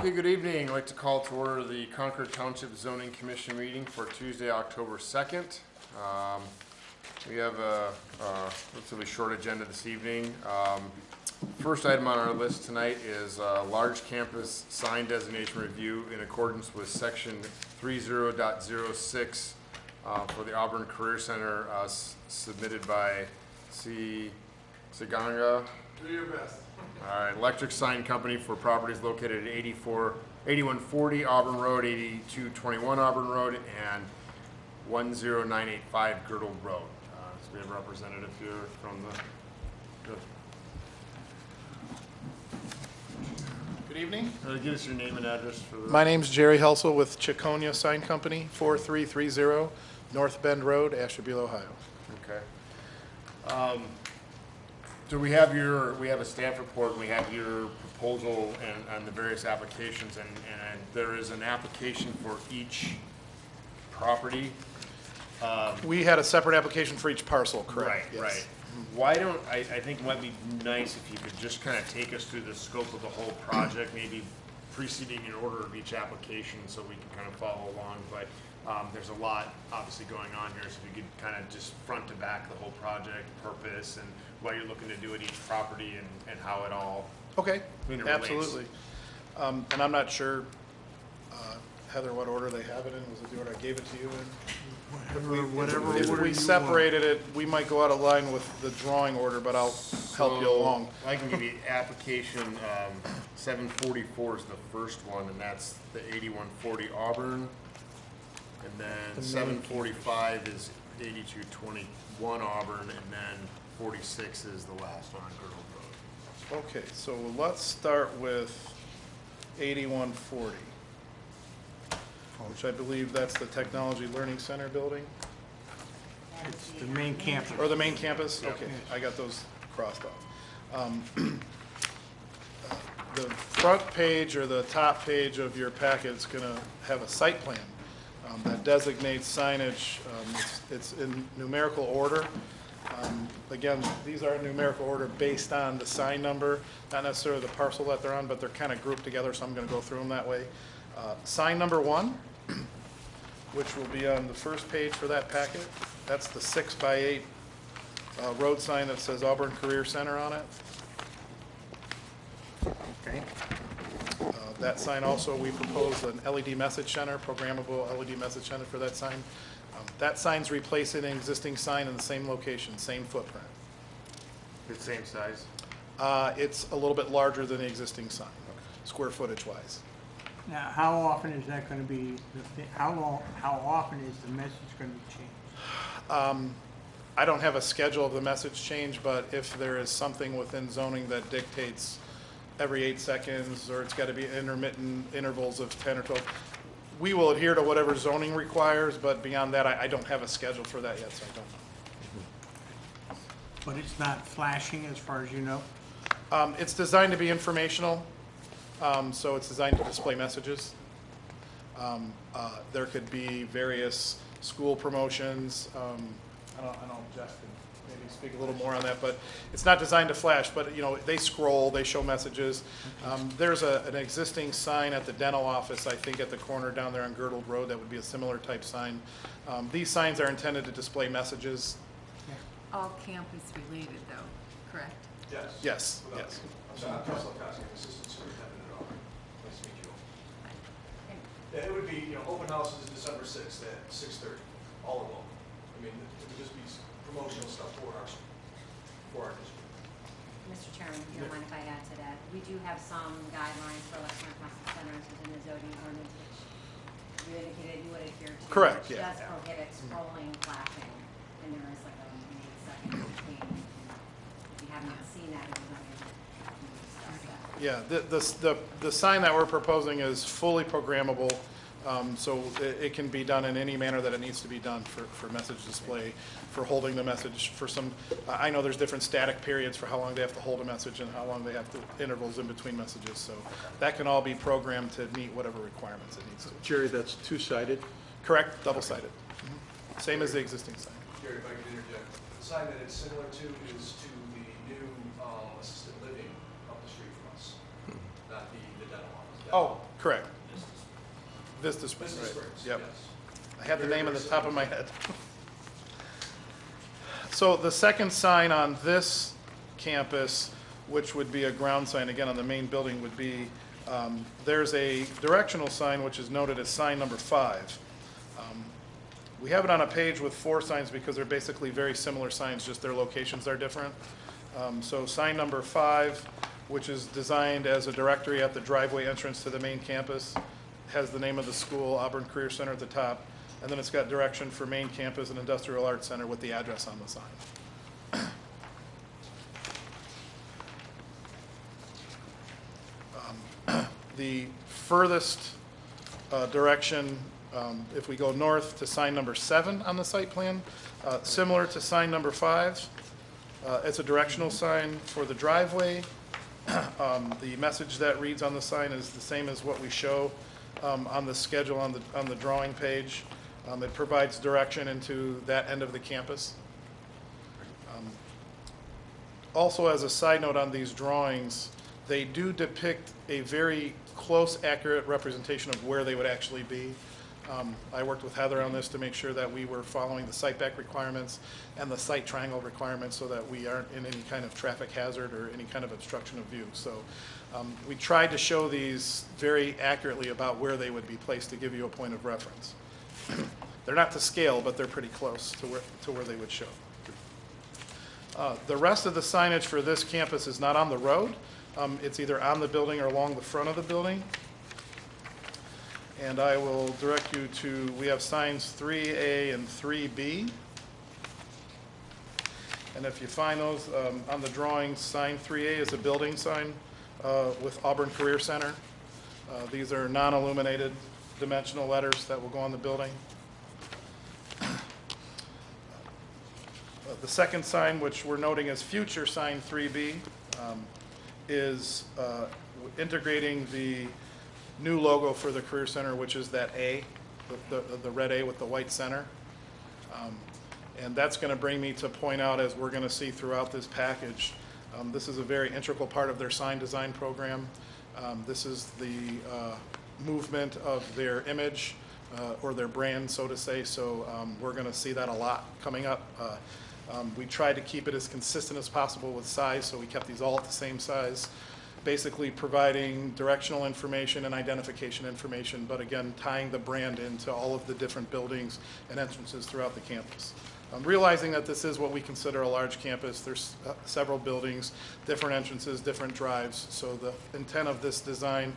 Okay, good evening. I'd like to call to order the Concord Township Zoning Commission meeting for Tuesday, October 2nd. We have a relatively short agenda this evening. First item on our list tonight is large campus sign designation review in accordance with section 30.06 for the Auburn Career Center submitted by Siganga. Do your best. All right, electric sign company for properties located at 8140 Auburn Road, 8221 Auburn Road, and 10985 Girdle Road. So we have a representative here from the. Good evening. Give us your name and address for the. My name's Jerry Helsel with Chiconia Sign Company, 4330 North Bend Road, Ashtabula, Ohio. Okay. So we have a staff report, and we have your proposal and the various applications, and there is an application for each property. We had a separate application for each parcel, correct? Right, Yes. right. Why don't, I think it might be nice if you could just kind of take us through the scope of the whole project, maybe preceding in order of each application so we can kind of follow along, but there's a lot obviously going on here, so if you could kind of just front to back the whole project, purpose, and what you're looking to do at each property and how it all Okay, interrelates. absolutely. And I'm not sure, Heather, what order they have it in. Was it the order I gave it to you in? Whatever If order we you separated it, we might go out of line with the drawing order, but I'll help you along. I can give you application 744 is the first one, and that's the 8140 Auburn. And then 745 is 8221 Auburn, and then 46 is the last one on Girdle Road. Okay, so let's start with 8140, which I believe that's the Technology Learning Center building, It's the main campus. or the main campus? Yep. Okay, I got those crossed off. The front page or the top page of your packet is going to have a site plan that designates signage. It's in numerical order. Again, these are in numerical order based on the sign number, not necessarily the parcel that they're on, but they're kind of grouped together, so I'm going to go through them that way. Sign number 1, which will be on the first page for that packet, that's the 6x8 road sign that says Auburn Career Center on it. Okay. That sign also, we propose an LED message center, programmable LED message center for that sign. That sign's replacing an existing sign in the same location, same footprint. It's the same size? It's a little bit larger than the existing sign, square footage wise. Now, how often is that going to be, how often is the message going to be changed? I don't have a schedule of the message change, but if there is something within zoning that dictates every 8 seconds, or it's got to be intermittent intervals of 10 or 12, we will adhere to whatever zoning requires, but beyond that, I don't have a schedule for that yet, so I don't know. But it's not flashing as far as you know? It's designed to be informational, so it's designed to display messages. There could be various school promotions. I don't know, Jeff can maybe speak a little more on that, but it's not designed to flash, but you know, they scroll, they show messages. There's an existing sign at the dental office, I think at the corner down there on Girdle Road, that would be a similar type sign. These signs are intended to display messages. All campus related though, correct? Yes. Yes, yes. I'm sorry, I'm Russell Kosky, Assistant Superintendent at Auburn. Nice to meet you all. Yeah, it would be, you know, open houses December 6th at 6:30, all along. I mean, it would just be promotional stuff for our district. Mr. Chairman, if you don't mind if I add to that, we do have some guidelines for electronic message centers within the zoning ordinance, which you indicated you would adhere to. Correct, which yeah. does prohibit scrolling, flashing, and there is like a 8 second between. If you have not seen that, it's not going to discuss that. Yeah, the sign that we're proposing is fully programmable, so it can be done in any manner that it needs to be done for message display, for holding the message, for some, I know there's different static periods for how long they have to hold a message and how long they have to, intervals in between messages, so that can all be programmed to meet whatever requirements it needs to. Jerry, that's two-sided? Correct, double-sided. Same as the existing sign. Gary, if I could interject, the sign that it's similar to is to the new assisted living up the street from us, not the dental office. Oh, Correct. Vista Springs, Vista right. Springs, Yep. yes. I had the Very, name on very the top similar. of my head. So the second sign on this campus, which would be a ground sign, again, on the main building, would be, there's a directional sign which is noted as sign number 5. We have it on a page with 4 signs because they're basically very similar signs, just their locations are different. So sign number 5, which is designed as a directory at the driveway entrance to the main campus, has the name of the school, Auburn Career Center at the top, and then it's got direction for main campus and industrial arts center with the address on the sign. The furthest direction, if we go north to sign number 7 on the site plan, similar to sign number 5, it's a directional sign for the driveway. The message that reads on the sign is the same as what we show on the schedule on the drawing page. It provides direction into that end of the campus. Also, as a side note on these drawings, they do depict a very close, accurate representation of where they would actually be. I worked with Heather on this to make sure that we were following the site back requirements and the site triangle requirements so that we aren't in any kind of traffic hazard or any kind of obstruction of view. So we tried to show these very accurately about where they would be placed to give you a point of reference. They're not to scale, but they're pretty close to where they would show. The rest of the signage for this campus is not on the road. It's either on the building or along the front of the building. And I will direct you to, we have signs 3A and 3B. And if you find those on the drawing, sign 3A is a building sign with Auburn Career Center. These are non-illuminated dimensional letters that will go on the building. The second sign, which we're noting as future sign 3B, is integrating the new logo for the Career Center, which is that A, the red A with the white center. And that's going to bring me to point out, as we're going to see throughout this package, this is a very integral part of their sign design program. This is the movement of their image or their brand, so to say. So we're going to see that a lot coming up. We tried to keep it as consistent as possible with size, so we kept these all at the same size, basically providing directional information and identification information, but again, tying the brand into all of the different buildings and entrances throughout the campus. Realizing that this is what we consider a large campus, there's several buildings, different entrances, different drives, so the intent of this design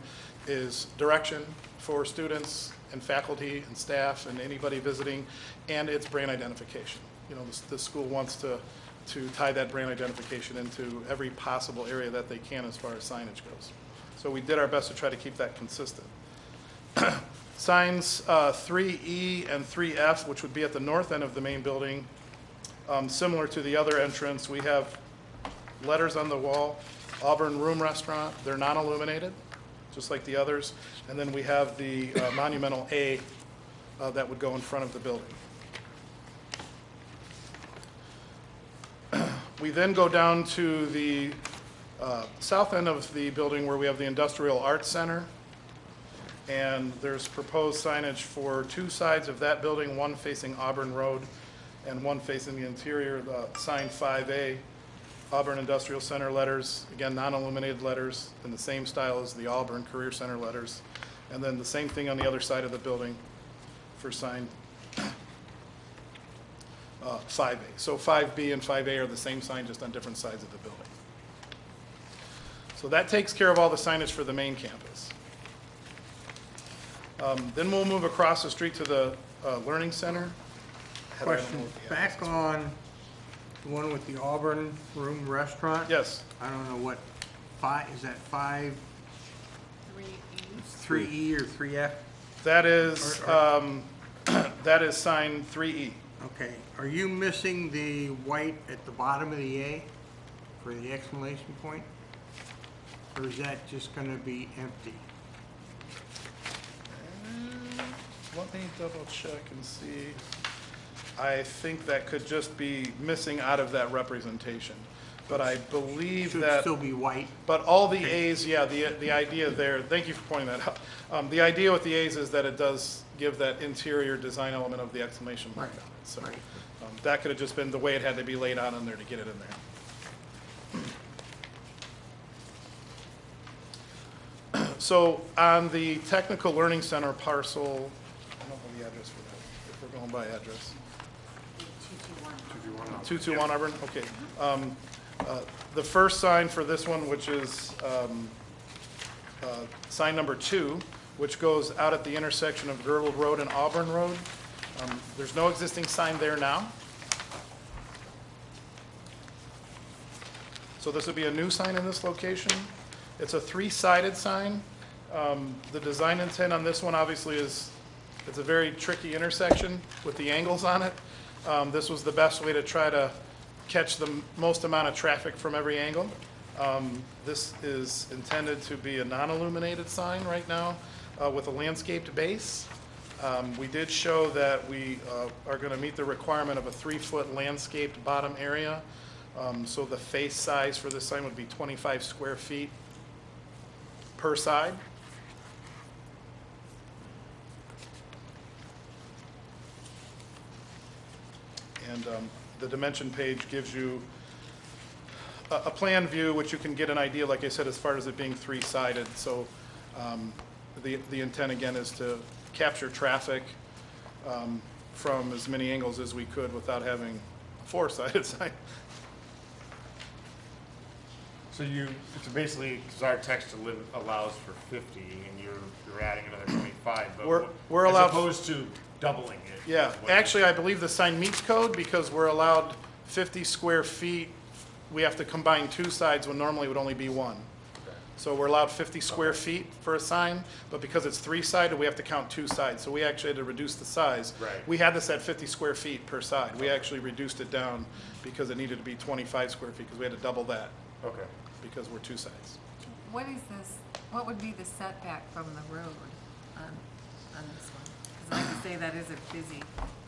is direction for students and faculty and staff and anybody visiting, and it's brand identification. You know, the school wants to tie that brand identification into every possible area that they can as far as signage goes. So we did our best to try to keep that consistent. Signs 3E and 3F, which would be at the north end of the main building, similar to the other entrance, we have letters on the wall, Auburn Room Restaurant. They're non-illuminated, just like the others. And then we have the monumental A that would go in front of the building. We then go down to the south end of the building where we have the Industrial Arts Center. And there's proposed signage for 2 sides of that building, one facing Auburn Road and one facing the interior. The sign 5A, Auburn Industrial Center letters, again, non-illuminated letters in the same style as the Auburn Career Center letters. And then the same thing on the other side of the building for sign 5A. So 5B and 5A are the same sign, just on different sides of the building. So that takes care of all the signage for the main campus. Then we'll move across the street to the Learning Center. Heather, I don't know Question, what the back address is. on the one with the Auburn Room Restaurant? Yes, I don't know what, is that 5, 3E. 3E or 3F? that is, Or- that is sign 3E. Okay, are you missing the white at the bottom of the A for the exclamation point? Or is that just gonna be empty? Let me double check and see. I think that could just be missing out of that representation. but I believe Should that. still be white. But all the A's, yeah, the idea there, thank you for pointing that out. The idea with the A's is that it does give that interior design element of the exclamation mark on it. So Right. that could have just been the way it had to be laid out on there to get it in there. So on the Technical Learning Center parcel, I don't know the address for that, if we're going by address. 221. 221 Auburn, okay. The first sign for this one, which is sign number 2, which goes out at the intersection of Girdle Road and Auburn Road. There's no existing sign there now. So this would be a new sign in this location. It's a 3-sided sign. The design intent on this one obviously is, it's a very tricky intersection with the angles on it. This was the best way to try to catch the most amount of traffic from every angle. This is intended to be a non-illuminated sign right now with a landscaped base. We did show that we are going to meet the requirement of a 3-foot landscaped bottom area. So the face size for this sign would be 25 square feet per side. And the dimension page gives you a plan view, which you can get an idea, like I said, as far as it being 3-sided. So the intent, again, is to capture traffic from as many angles as we could without having a 4-sided sign. So it's basically, because our text allows for 50, and you're adding another 25, but We're allowed- as opposed to doubling it. Yeah, actually, I believe the sign meets code because we're allowed 50 square feet. We have to combine 2 sides when normally it would only be 1. So we're allowed 50 square feet for a sign, but because it's 3-sided, we have to count 2 sides. So we actually had to reduce the size. Right. We had this at 50 square feet per side. We actually reduced it down because it needed to be 25 square feet because we had to double that Okay. because we're 2 sides. What is this, what would be the setback from the road on this one? Because like you say, that is a busy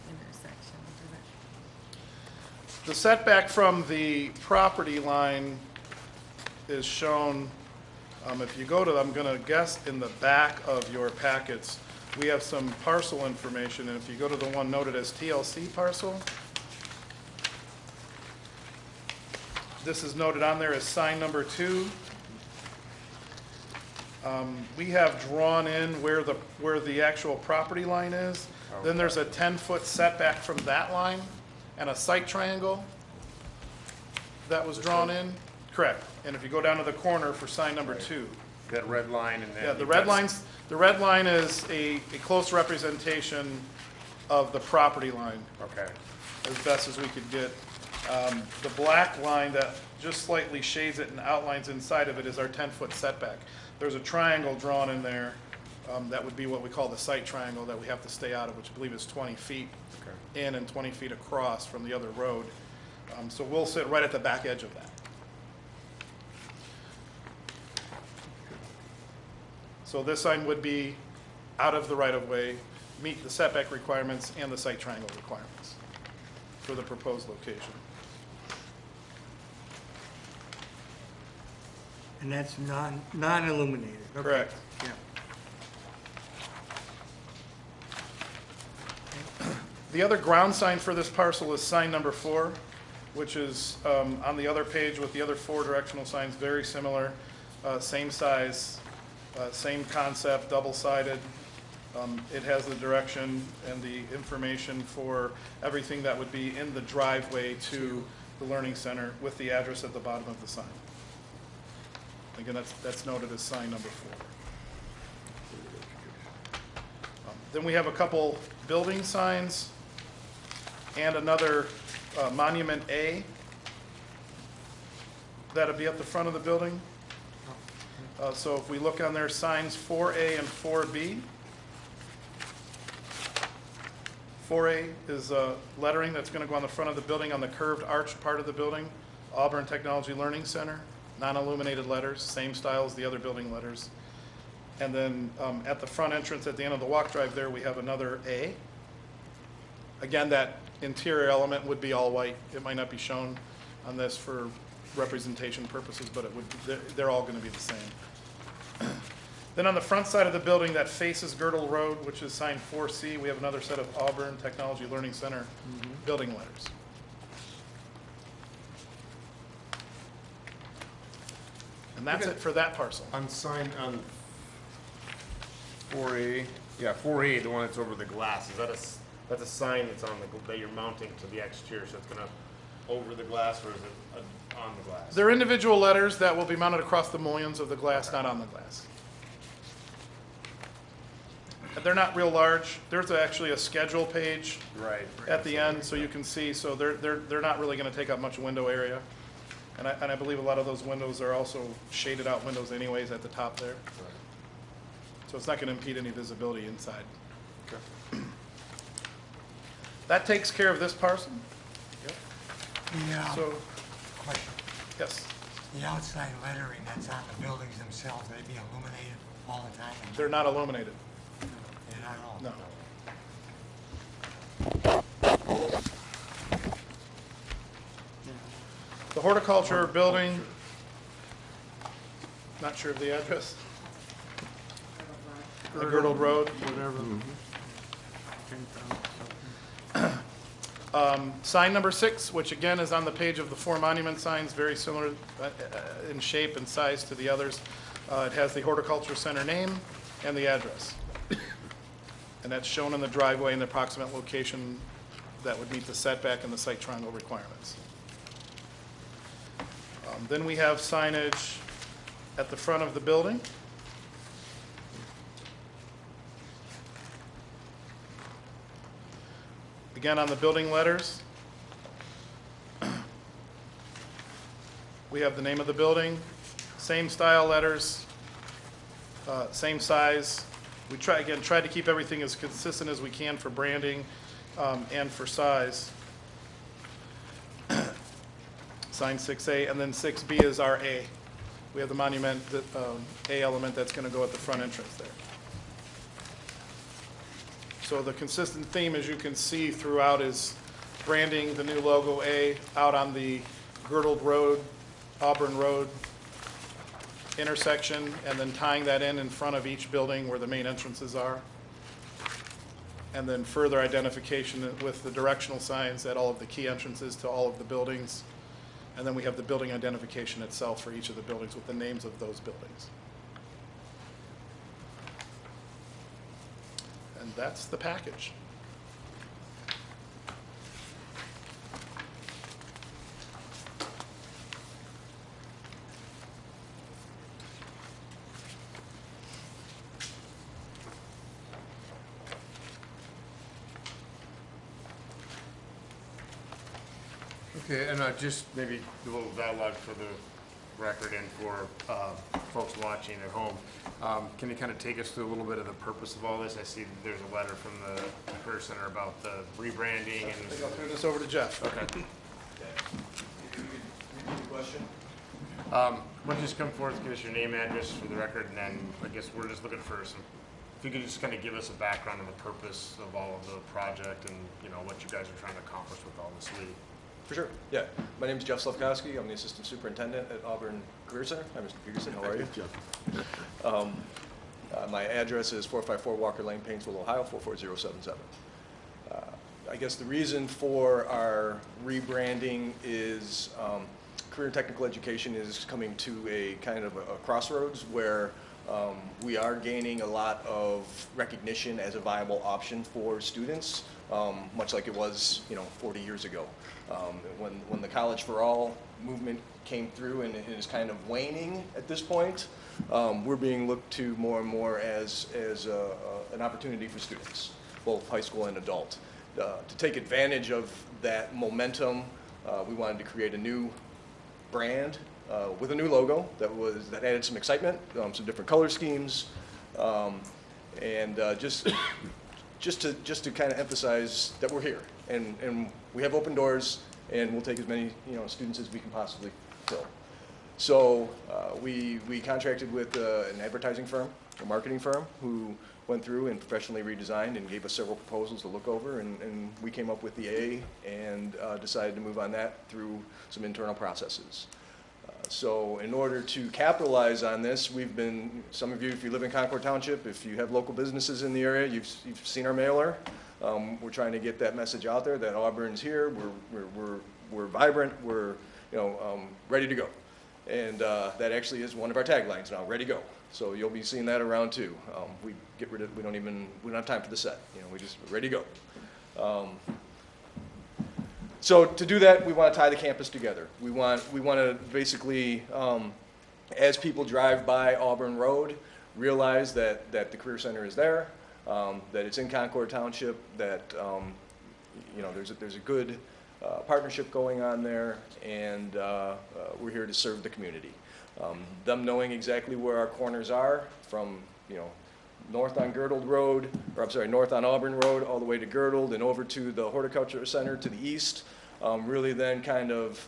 intersection, isn't it? The setback from the property line is shown, if you go to, I'm going to guess in the back of your packets, we have some parcel information, and if you go to the one noted as TLC parcel, this is noted on there as sign number 2. We have drawn in where the actual property line is. Then there's a 10-foot setback from that line and a site triangle that was drawn in. Correct. And if you go down to the corner for sign number 2. That red line and then. Yeah, the red line is a close representation of the property line Okay. as best as we could get. The black line that just slightly shades it and outlines inside of it is our 10-foot setback. There's a triangle drawn in there that would be what we call the site triangle that we have to stay out of, which I believe is 20 feet Okay. in and 20 feet across from the other road. So we'll sit right at the back edge of that. So this sign would be out of the right-of-way, meet the setback requirements and the site triangle requirements for the proposed location. And that's non-illuminated. Okay. Correct. Yeah. The other ground sign for this parcel is sign number 4, which is on the other page with the other 4 directional signs, very similar, same size, same concept, double-sided. It has the direction and the information for everything that would be in the driveway to the Learning Center with the address at the bottom of the sign. Again, that's noted as sign number 4. Then we have a couple building signs and another Monument A that'll be at the front of the building. So if we look on their signs 4A and 4B. 4A is lettering that's going to go on the front of the building on the curved arched part of the building. Auburn Technology Learning Center, non-illuminated letters, same style as the other building letters. And then at the front entrance at the end of the walk drive there, we have another A. Again, that interior element would be all white. It might not be shown on this for representation purposes, but they're all gonna be the same. Then on the front side of the building that faces Girdle Road, which is sign 4C, we have another set of Auburn Technology Learning Center building letters. And that's it for that parcel. On sign, on 4A, yeah, 4A, the one that's over the glass, is that that's a sign that's on that you're mounting to the exterior, so it's gonna over the glass, or is it on the glass? They're individual letters that will be mounted across the mullions of the glass, not on the glass. They're not real large. There's actually a schedule page Right. at the end, so you can see, so they're not really gonna take up much window area. And I believe a lot of those windows are also shaded out windows anyways at the top there. So it's not gonna impede any visibility inside. Okay. That takes care of this parcel. The, So, question, yes, the outside lettering that's on the buildings themselves, they be illuminated all the time? they're not illuminated, They're not all? no. The horticulture building, not sure of the address. Girdled Road. Whatever. Sign number 6, which again is on the page of the 4 monument signs, very similar in shape and size to the others. It has the horticulture center name and the address. And that's shown in the driveway and the approximate location that would meet the setback and the site triangle requirements. Then we have signage at the front of the building. Again, on the building letters, we have the name of the building, same style letters, same size. We tried to keep everything as consistent as we can for branding and for size. Sign 6A, and then 6B is our A. We have the monument, the A element that's going to go at the front entrance there. So the consistent theme, as you can see throughout, is branding the new logo A out on the Girdled Road, Auburn Road intersection, and then tying that in front of each building where the main entrances are. And then further identification with the directional signs at all of the key entrances to all of the buildings. And then we have the building identification itself for each of the buildings with the names of those buildings. And that's the package. Okay, and just maybe a little dialogue for the record and for folks watching at home. Can you kind of take us through a little bit of the purpose of all this? I see that there's a letter from the Career Center about the rebranding I and. think I'll turn this over to Jeff. Okay. You could repeat the question? Why don't you just come forward, give us your name, address for the record, and then I guess we're just looking for some, if you could just kind of give us a background on the purpose of all of the project and, you know, what you guys are trying to accomplish with all this lead. For sure, yeah. My name is Jeff Slavkowski. I'm the Assistant Superintendent at Auburn Career Center. Hi, Mr. Peterson, how are you? Jeff. My address is 454 Walker Lane, Painesville, Ohio, 44077. I guess the reason for our rebranding is career and technical education is coming to a kind of a crossroads where we are gaining a lot of recognition as a viable option for students, much like it was, 40 years ago. When the College for All movement came through and it is kind of waning at this point, we're being looked to more and more as an opportunity for students, both high school and adult. To take advantage of that momentum, we wanted to create a new brand with a new logo that added some excitement, some different color schemes, and just to kind of emphasize that we're here and we have open doors and we'll take as many students as we can possibly fill. So we contracted with an advertising firm, a marketing firm, who went through and professionally redesigned and gave us several proposals to look over, and we came up with the A and decided to move on that through some internal processes. So in order to capitalize on this, we've been, some of you, if you live in Concord Township, if you have local businesses in the area, you've seen our mailer. We're trying to get that message out there that Auburn's here, we're vibrant, we're ready to go. And that actually is one of our taglines now, ready to go. So you'll be seeing that around too. We don't have time for the set, we just ready to go. So to do that, we want to tie the campus together. We want to basically, as people drive by Auburn Road, realize that the Career Center is there, that it's in Concord Township, that there's a good partnership going on there, and we're here to serve the community. Them knowing exactly where our corners are, from north on Girdled Road, or I'm sorry, north on Auburn Road, all the way to Girdled and over to the Horticulture Center to the east, really then kind of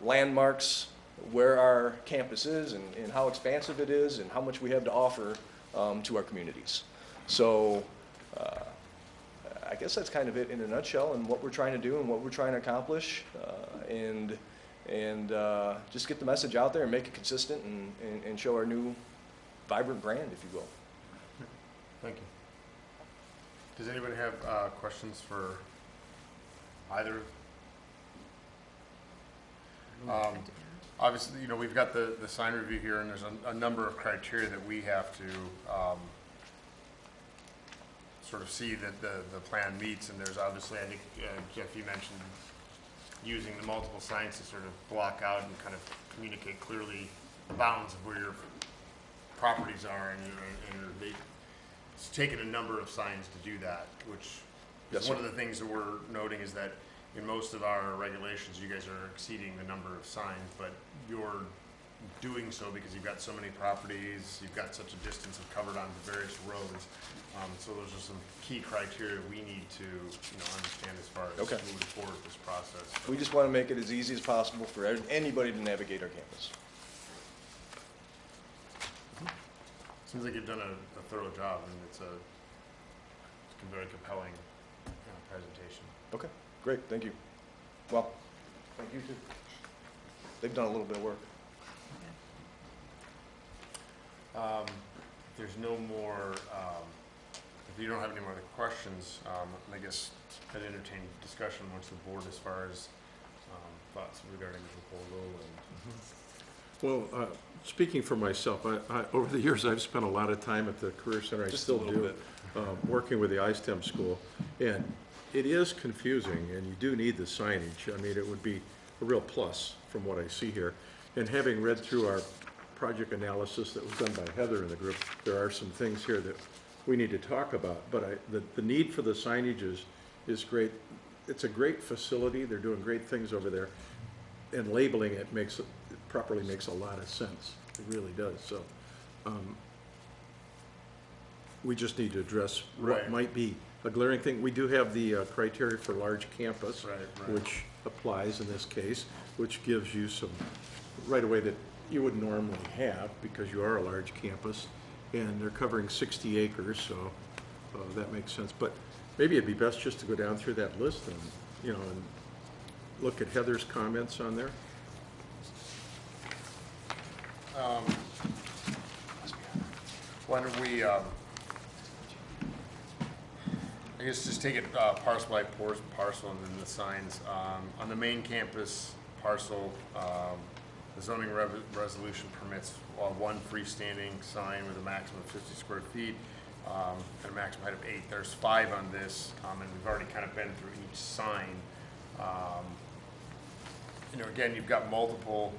landmarks where our campus is and how expansive it is and how much we have to offer to our communities. So I guess that's kind of it in a nutshell, and what we're trying to do and what we're trying to accomplish, and just get the message out there and make it consistent and show our new vibrant brand, if you will. Thank you. Does anybody have questions for either? Obviously, we've got the sign review here, and there's a number of criteria that we have to sort of see that the plan meets, and there's obviously, I think, Jeff, you mentioned using the multiple signs to sort of block out and kind of communicate clearly the bounds of where your properties are, and it's taken a number of signs to do that, which Yes, is one sir. of the things that we're noting is that in most of our regulations, you guys are exceeding the number of signs, but you're doing so because you've got so many properties, you've got such a distance of covered on the various roads. So those are some key criteria we need to understand as far as Okay. moving forward with this process. We just want to make it as easy as possible for anybody to navigate our campus. Seems like you've done a thorough job, and it's a very compelling presentation. Okay, great, thank you. Well, thank you too. They've done a little bit of work. If there's no more, if you don't have any more questions, I guess I'd entertain discussion amongst the board as far as thoughts regarding the proposal. Well, speaking for myself, over the years, I've spent a lot of time at the Career Center. I Just a still little do, bit. working with the iSTEM school. And it is confusing, and you do need the signage. I mean, it would be a real plus from what I see here. And having read through our project analysis that was done by Heather in the group, there are some things here that we need to talk about. But the need for the signage is great. It's a great facility. They're doing great things over there. And labeling it properly makes a lot of sense. It really does. So we just need to address what Right. might be a glaring thing. We do have the criteria for large campus, Right. which applies in this case, which gives you some right away that you wouldn't normally have because you are a large campus, and they're covering 60 acres, so that makes sense. But maybe it'd be best just to go down through that list and and look at Heather's comments on there. Why don't we, I guess just take it parcel by parcel and then the signs. On the main campus parcel, the zoning resolution permits one freestanding sign with a maximum of 50 square feet and a maximum height of 8. There's 5 on this, and we've already kind of been through each sign. Again, you've got multiple.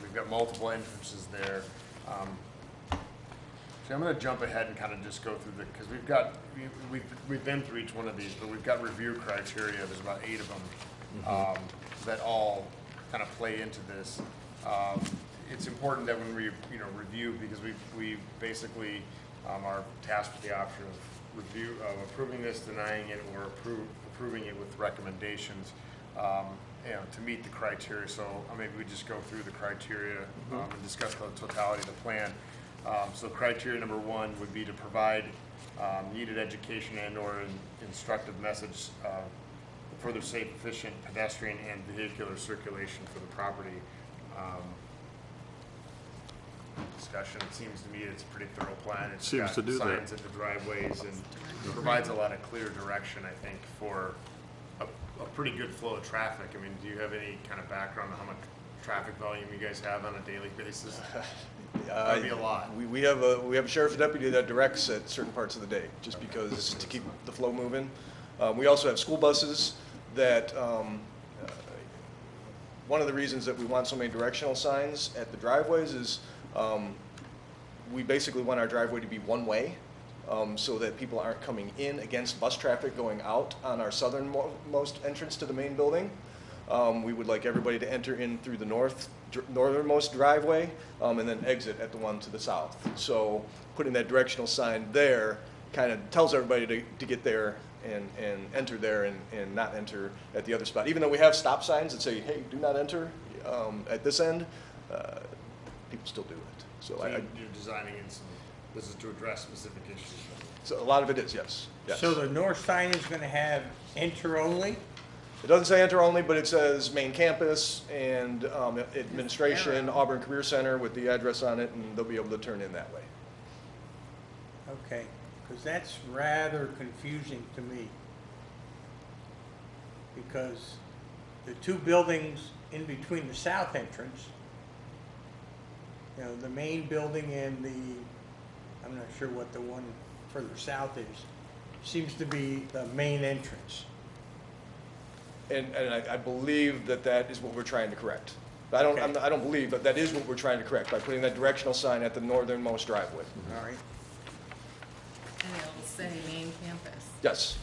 We've got multiple entrances there. So I'm going to jump ahead and kind of just go through because we've been through each one of these, but we've got review criteria. There's about 8 of them that all kind of play into this. It's important that when we review, because we basically are tasked with the option of approving this, denying it, or approving it with recommendations. To meet the criteria. So maybe we just go through the criteria and discuss the totality of the plan. So criteria number 1 would be to provide needed education and/or instructive message further safe, efficient pedestrian and vehicular circulation for the property. Discussion, it seems to me it's a pretty thorough plan. It's Seems got to do that. signs at the driveways and provides a lot of clear direction, I think, for a pretty good flow of traffic. I mean, do you have any kind of background on how much traffic volume you guys have on a daily basis? That'd be a lot. We have a sheriff's deputy that directs at certain parts of the day, just because to keep the flow moving. We also have school buses that, one of the reasons that we want so many directional signs at the driveways is we basically want our driveway to be one way, so that people aren't coming in against bus traffic going out on our southernmost entrance to the main building. We would like everybody to enter in through the northernmost driveway, and then exit at the one to the south. So putting that directional sign there kind of tells everybody to get there and enter there and not enter at the other spot. Even though we have stop signs that say, hey, do not enter at this end, people still do it. So You're designing in some, this is to address specific issues. so a lot of it is, yes. Yes. So the north sign is gonna have enter only? It doesn't say enter only, but it says main campus and administration, Auburn Career Center with the address on it, and they'll be able to turn in that way. Okay, because that's rather confusing to me. Because the two buildings in between the south entrance, you know, the main building and I'm not sure what the one further south is, seems to be the main entrance. And I believe that is what we're trying to correct. I don't, Okay. I don't believe, but that is what we're trying to correct by putting that directional sign at the northernmost driveway. All right. And it'll say main campus. Yes.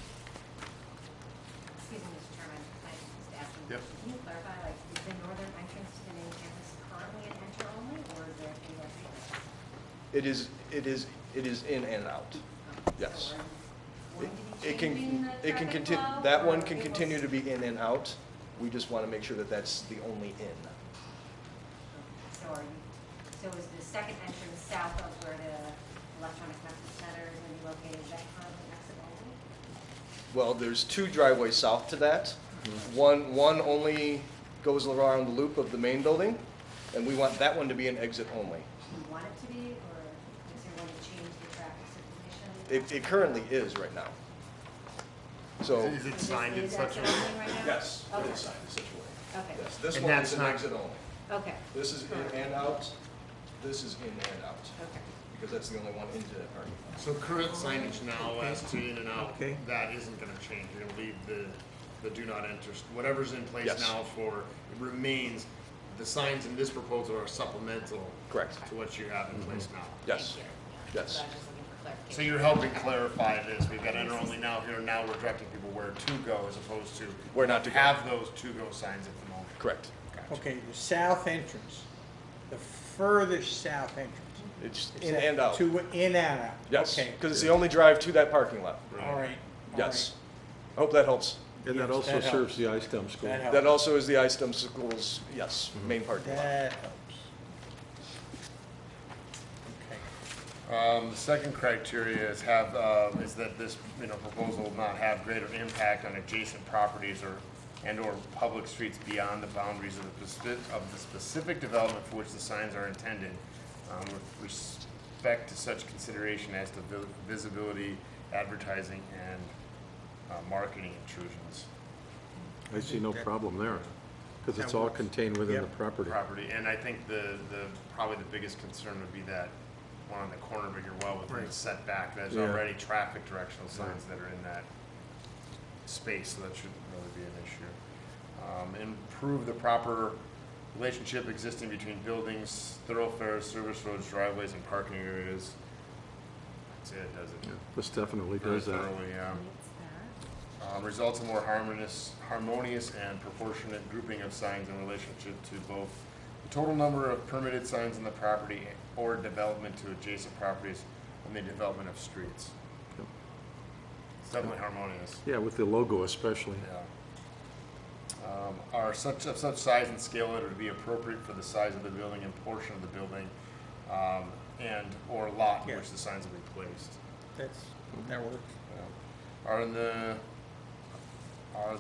Excuse me, Mr. Chairman, I just asked you. Yep. Can you clarify, like, is the northern entrance to the main campus currently an enter only, or is there a relocation? It is in and out. Yes. So we're going to be It can, changing the it can traffic continue, flow, that or one can it will continue to be in and out. We just want to make sure that that's the only in. So is the second entrance south of where the electronic message center is going to be located, is that currently exit only? Well, there's two driveways south to that. One only goes around the loop of the main building, and we want that one to be an exit only. Do you want it to be, or is there going to change the traffic circulation? It currently is right now. So, Is it signed in such a way? Is it exit only right now? yes, it Okay. is signed in such a way. Okay, Yes, this And one that's is an not- exit only. okay, This is in and out, this is in and out, okay. because that's the only one into that parking lot. So current signage now as to in and out, Okay. that isn't gonna change. You're gonna leave the do not enter, whatever's in place Yes. now for, it remains, the signs in this proposal are supplemental Correct. to what you have in place now. Yes, Thank you. yes. So I was just looking for clarification. So you're helping clarify this. We've got enter only now here, now we're directing people where to go as opposed to. Where not to go. Have those to go signs at the moment. Correct. Gotcha. Okay, the south entrance, the furthest south entrance. It's is in that and out. To in and out? Yes, Okay, because it's the only drive to that parking lot. all right. all Yes. I hope that helps. And that Yes, also that serves helps. the ISTEM school. That That helps. also is the ISTEM schools, yes, main parking lot. That helps. Okay. The second criteria is is that this, proposal will not have greater impact on adjacent properties and/or public streets beyond the boundaries of the specific development for which the signs are intended, with respect to such consideration as to visibility, advertising, and marketing intrusions. I see no problem there, because it's That all works. contained within Yep. the property. And I think probably the biggest concern would be that one on the corner, but you're well within the Right. setback. There's Yeah. already traffic directional signs that are in that space, so that shouldn't really be an issue. Improve the proper relationship existing between buildings, thoroughfares, service roads, driveways, and parking areas. That's it, does it? This definitely Very does that. thoroughly, yeah. Meets that. Results in more harmonious and proportionate grouping of signs in relationship to both the total number of permitted signs in the property or development to adjacent properties and the development of streets. Yep. It's definitely harmonious. Yeah, with the logo especially. Yeah. Are of such size and scale that it would be appropriate for the size of the building and portion of the building, and/or lot in Yeah. which the signs will be placed. That works. Are Are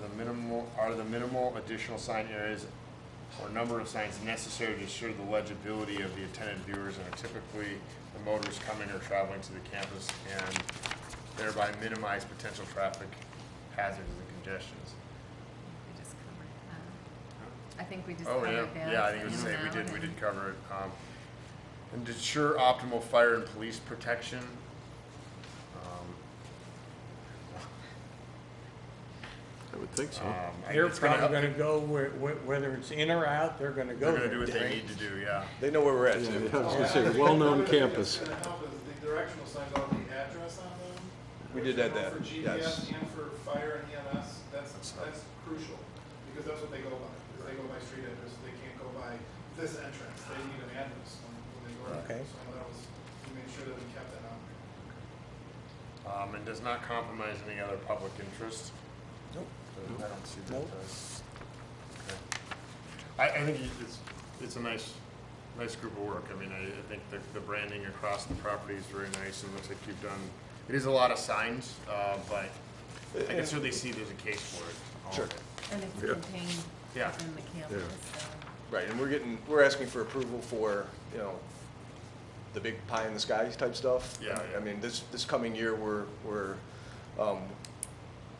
the minimal additional sign areas or number of signs necessary to ensure the legibility of the attendant viewers and are typically the motorists coming or traveling to the campus and thereby minimize potential traffic hazards and congestions? We just covered that. I think we just Oh, covered yeah, that. yeah, I think it was the in same, and out we and- did cover it. And to ensure optimal fire and police protection. I would think so. They're It's gonna probably help- gonna go whether it's in or out, they're gonna go They're there. gonna do what they right? need to do, yeah. They know where we're at, Yeah, too. I was gonna say, well-known campus. What's gonna help is the directional signs all have the address on them. We did that, For yes. GPS and for fire and EMS, that's crucial, because that's what they go by. Is they go by street address, they can't go by this entrance, they need an address when they go in. Okay. So that was, we made sure that we kept that on there. And does not compromise any other public interest. Nope. I don't see that Nope. it does. Okay. I think it's a nice group of work. I mean, I think the branding across the property is very nice and looks like you've done, it is a lot of signs, but I can certainly see there's a case for it. all of Sure. it. And it's Yeah. contained Yeah. within the campus, so. Right, and we're asking for approval for, the big pie in the sky type stuff. Yeah, yeah. I mean, this coming year,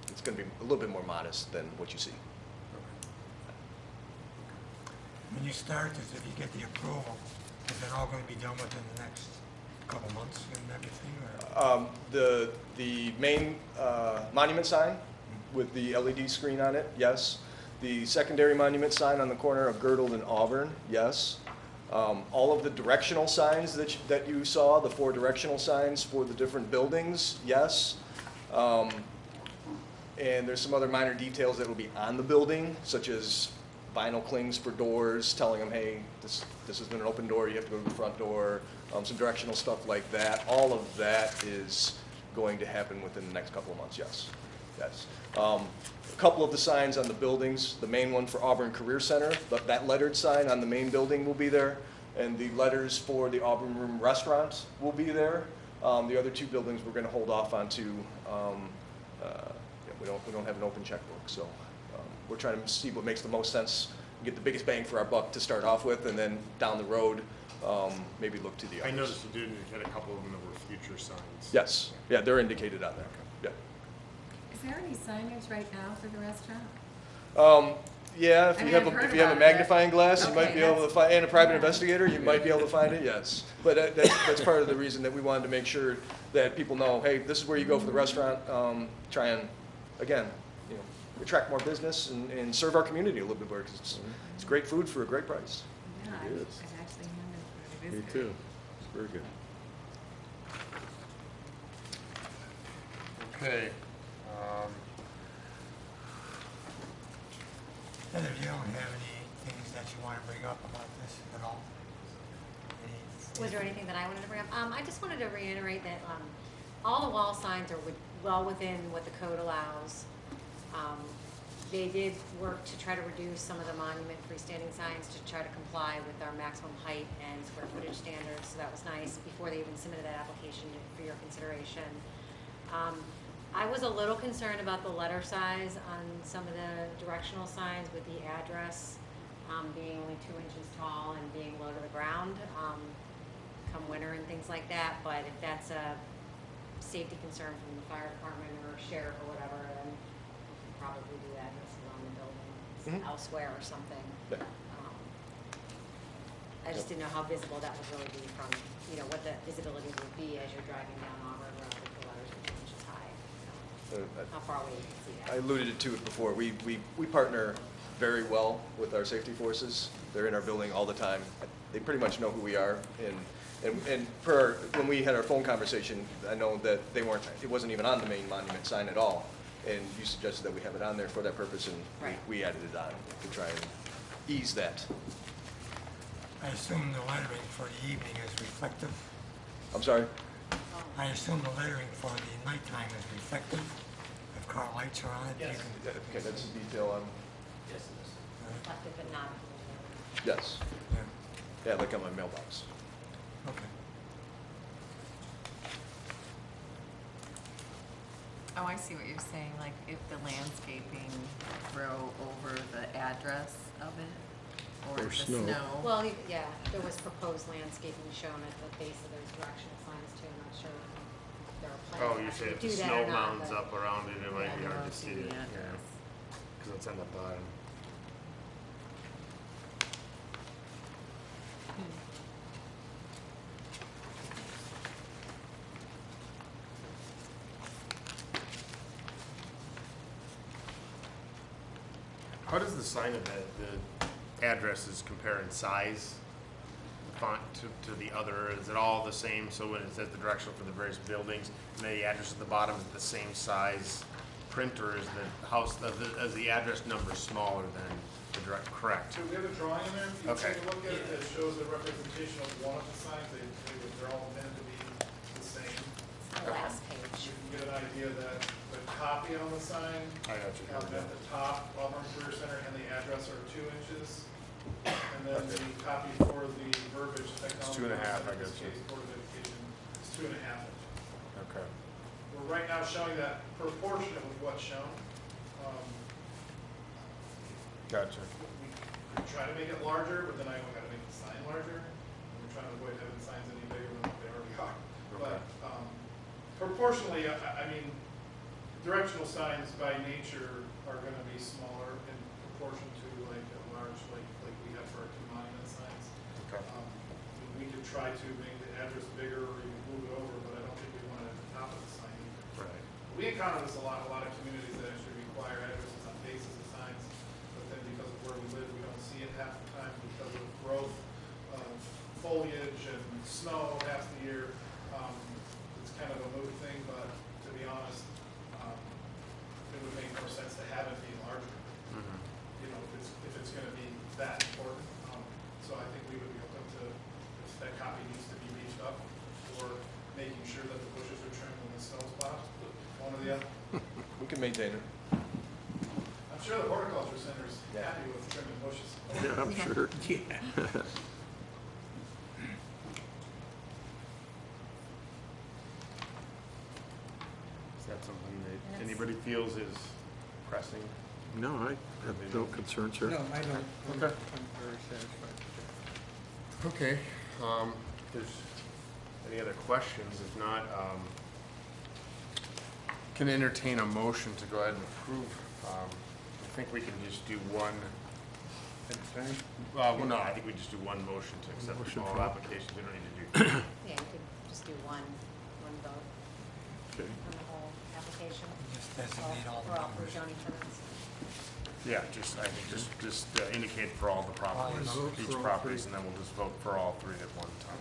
it's gonna be a little bit more modest than what you see. When you start this, if you get the approval, is it all gonna be done within the next couple months and everything, or? The main monument sign with the LED screen on it, yes. The secondary monument sign on the corner of Girdled and Auburn, yes. All of the directional signs that you saw, the 4 directional signs for the different buildings, yes. And there's some other minor details that will be on the building, such as vinyl clings for doors, telling them, hey, this has been an open door, you have to go to the front door, some directional stuff like that. All of that is going to happen within the next couple of months, yes. Yes. A couple of the signs on the buildings, the main one for Auburn Career Center, that lettered sign on the main building will be there, and the letters for the Auburn Room Restaurant will be there. The other 2 buildings we're going to hold off on to, we don't have an open checkbook, so we're trying to see what makes the most sense, get the biggest bang for our buck to start off with, and then down the road, maybe look to the others. I noticed you did indicate a couple of them that were future signs. Yes, yeah, they're indicated on there, yeah. Is there any signage right now for the restaurant? Yeah, if I you mean, have I've a heard if you have a about it. magnifying glass, you might Okay, be able to that's- find, and a private yeah. investigator, you might be able to find it, yes. But that's part of the reason that we wanted to make sure that people know, hey, this is where you go for the restaurant, try and, again, attract more business and serve our community a little bit more, because it's great food for a great price. Yeah, It is. I've actually handed it. It Me is too. great. It's very good. Okay. Heather, you don't have any things that you wanna bring up about this at all? Was there anything that I wanted to bring up? I just wanted to reiterate that, all the wall signs are well within what the code allows. They did work to try to reduce some of the monument freestanding signs to try to comply with our maximum height and square footage standards, so that was nice before they even submitted that application for your consideration. I was a little concerned about the letter size on some of the directional signs with the address being only 2 inches tall and being low to the ground come winter and things like that, but if that's a safety concern from the fire department or sheriff or whatever, then we can probably do addresses on the building elsewhere or something. Yeah. I just didn't know how visible that would really be from, what the visibility would be as you're driving down Auburn Road if the letters are 2 inches high. How far away you can see I that. alluded to it before, we partner very well with our safety forces. They're in our building all the time. They pretty much know who we are, and when we had our phone conversation, I know that it wasn't even on the main monument sign at all, and you suggested that we have it on there for that purpose, and Right. we added it on to try and ease that. I assume the lettering for the evening is reflective. I'm sorry? I assume the lettering for the nighttime is reflective. If car lights are on it, you Yes. can. Okay, that's a detail on, Yes, it is. Reflective but not. yes, Yeah, yeah, like on my mailbox. okay. Oh, I see what you're saying, like if the landscaping grow over the address of it, or Or the snow. snow. Well, yeah, there was proposed landscaping shown at the base of those directional signs too. I'm not sure if there are plans Oh, to you say actually if the do that snow or not, mounds but- up around it, it might be Yeah, hard to we'll see the it, yeah, address. because it's on the bottom. How does the sign of the addresses compare in size, the font to the other? Is it all the same? So when it says the directional for the various buildings, and then the address at the bottom is the same size print, or is the house, is the address number smaller than the direct, correct? So we have a drawing in there, if you Okay. take a look at it, that shows a representation of one of the signs, they're all meant to be the same. The last page. You can get an idea that the copy on the sign, I got you. at the top, Auburn Career Center, and the address are 2 inches. And then the copy for the verbiage technology. 2.5, I in this got you. case, Board of Education, is 2.5 inches. Okay. We're right now showing that proportionate with what's shown. Gotcha. We could try to make it larger, but then I gotta make the sign larger. And we're trying to avoid having signs any bigger than what they already are. But, proportionally, I mean, directional signs by nature are gonna be smaller in proportion to like a large, like we have for our 2 monument signs. Okay. We could try to make the address bigger or even move it over, but I don't think we want it at the top of the sign either. Right. We encounter this a lot of communities that actually require addresses on faces of signs, but then because of where we live, we don't see it half the time because of growth of foliage and snow half the year. It's kind of a moot thing, but to be honest, it would make more sense to have it be larger, Mhm. you know, if it's gonna be that important. So I think we would be open to, if that copy needs to be beefed up, or making sure that the bushes are trimmed when the snow's plowed, one or the other. We can maintain it. I'm sure the horticulture center's happy with trimming bushes. Yeah, I'm Yeah. sure. Is that something that Yes. anybody feels is pressing? No, I have no concerns here. No, I don't. I'm Okay. very satisfied with that. Okay, if there's any other questions, if not, can entertain a motion to go ahead and approve. I think we can just do one, well, no, I think we just do one motion to accept Motion all for- applications, we don't need to do two. Yeah, you could just do one vote Okay. on the whole application. Just designate all the For all three numbers. zoning permits. Yeah, just, I think, just indicate for all the properties, vote for each all properties, three. and then we'll just vote for all three at one time.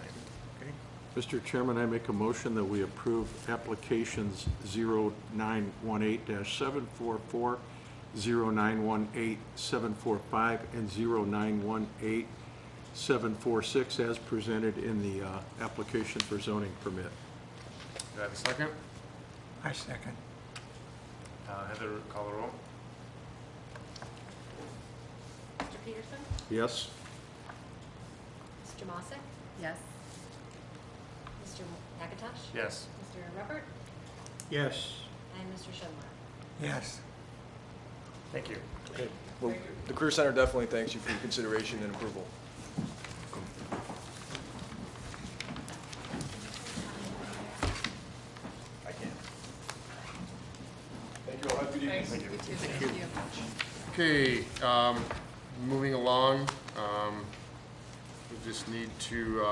Okay. Mr. Chairman, I make a motion that we approve applications 0918-744, 0918-745, and 0918-746 as presented in the application for zoning permit. Do I have a second? I second. Heather, call the roll. Mr. Peterson? Yes? Mr. Mossick? Yes. Mr. Nakatosh? Yes. Mr. Ruppert? Yes. And Mr. Schindler? Yes. Thank you. Okay. Well, the Career Center definitely thanks you for your consideration and approval. I can. Thank you all. Have a good evening. Thank you. Thank you. Okay, moving along, we just need to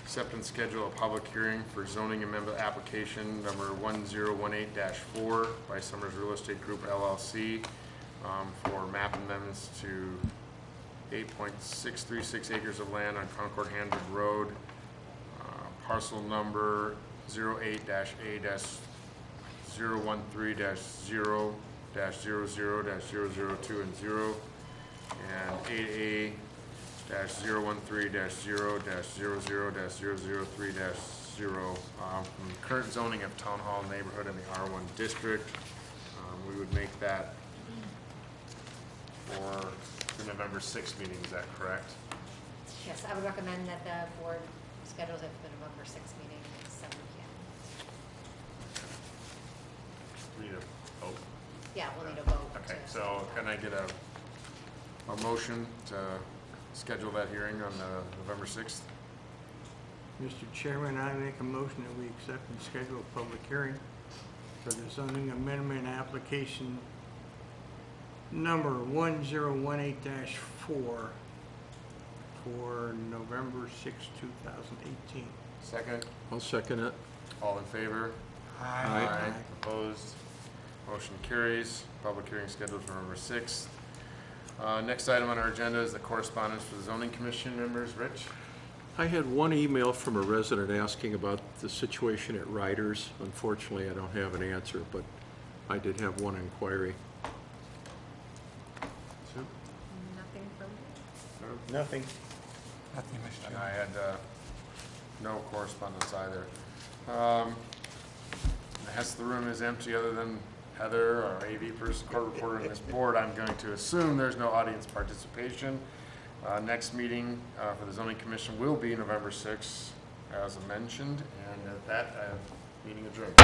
accept and schedule a public hearing for zoning amendment application number 1018-4 by Summers Real Estate Group LLC for map amendments to 8.636 acres of land on Concord Hanford Road, parcel number 08-A-013-000-002 and 0, and 8A-013-000-003-0, from the current zoning of Town Hall neighborhood in the R1 district. We would make that for the November 6th meeting, is that correct? Yes, I would recommend that the board schedules it for the November 6th meeting at 7 p.m. We need a Yeah, we'll need a vote. Okay, to- so can I get a motion to schedule that hearing on November 6th? Mr. Chairman, I make a motion that we accept and schedule a public hearing for the zoning amendment application number 1018-4 for November 6, 2018. Second? I'll second it. All in favor? Aye. Opposed? Motion carries. Public hearing scheduled for November 6th. Next item on our agenda is the correspondence for the zoning commission members. Rich? I had one email from a resident asking about the situation at Ryder's. Unfortunately, I don't have an answer, but I did have one inquiry. Sue? Nothing from you? No? Nothing. Nothing, Mr. And Chairman. I had no correspondence either. Hence, the room is empty other than Heather, our AV person, court reporter, and this board. I'm going to assume there's no audience participation. Next meeting for the zoning commission will be November 6th, as mentioned, and at that, I have meeting adjourned.